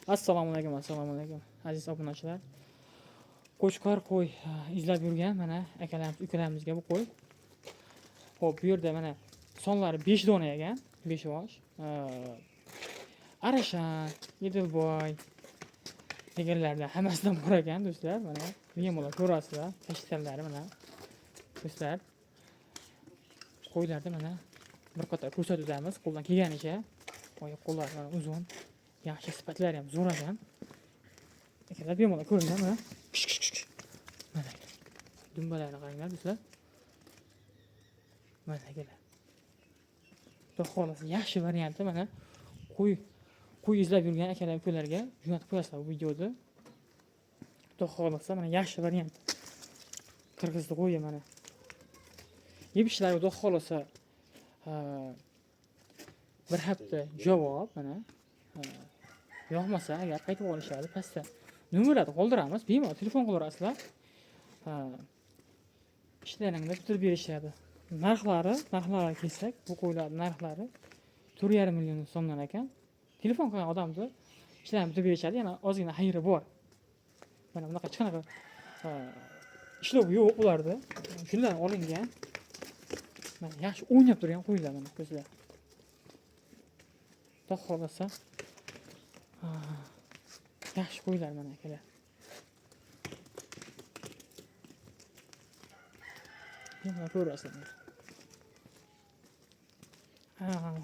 Assalomu alaykum aziz obunachilar. Qo'chqor qo'y izlab yurgan mana akalarimiz, ukalarimizga bu qo'y. Xo'p, bu yerda mana sonlari 5 dona ekan, 5 yosh. Arashan, Edilboy deganlardan hammasidan bor ekan do'stlar. Mana yemoqlar ko'rasizlar, tashkillari mana. Do'stlar, qo'ylarda mana bir qator ko'rsatuvdamiz, qo'ldan kelganicha. Oyoq qo'llari mana uzun, yaxshi sifatlari ham zo'r ekan. Akalar bemalol ko'ringlar mana. Mana dumbalarni qaranglar do'stlar. Mana akalar. Xudo xolasa yaxshi varianti mana qo'y izlab yurgan akalar ukalarga jo'natib qo'yasizlar bu videoni. Xudo xolasa mana yaxshi variant. Qirg'izda qo'yi mana. Yeb ishlar xudo xolasa bir hafta javob mana. Yo'qmasa agar qaytib olishadi pastda. Nomerlarni qoldiramiz, bemalol telefon qilaverasizlar. Ishlaringni bitirib berishadi. Narxlari kelsak, bu qo'ylar narxlari 4,5 million so'mdan ekan. Telefon qilgan odamni ishlarini bitirib berishadi, yana ozgina xayri bor. Mana bunaqa hech qanaqa ishlov yo'q ularda. Shundan olingan. Mana yaxshi o'ynab turgan qo'ylar mana ko'zlar. Xudo xolasa yaxshi qo'ylar mana akalar. Mana ko'rasizlar.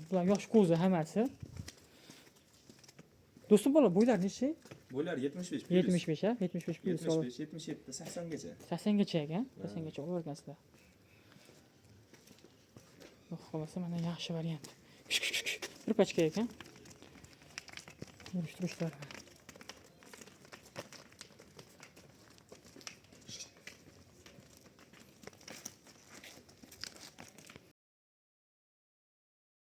Bular yosh qo'zi hammasi. Do'stim bola bo'ylar necha? Bo'ylar 75. 75 ha? 75 plyus. 75, 77, 80 gacha. 80 gacha ekan. 80 gacha olavergansizlar. Xolasa mana yaxshi variant. Bir pachka ekan. Yurishtirishlar.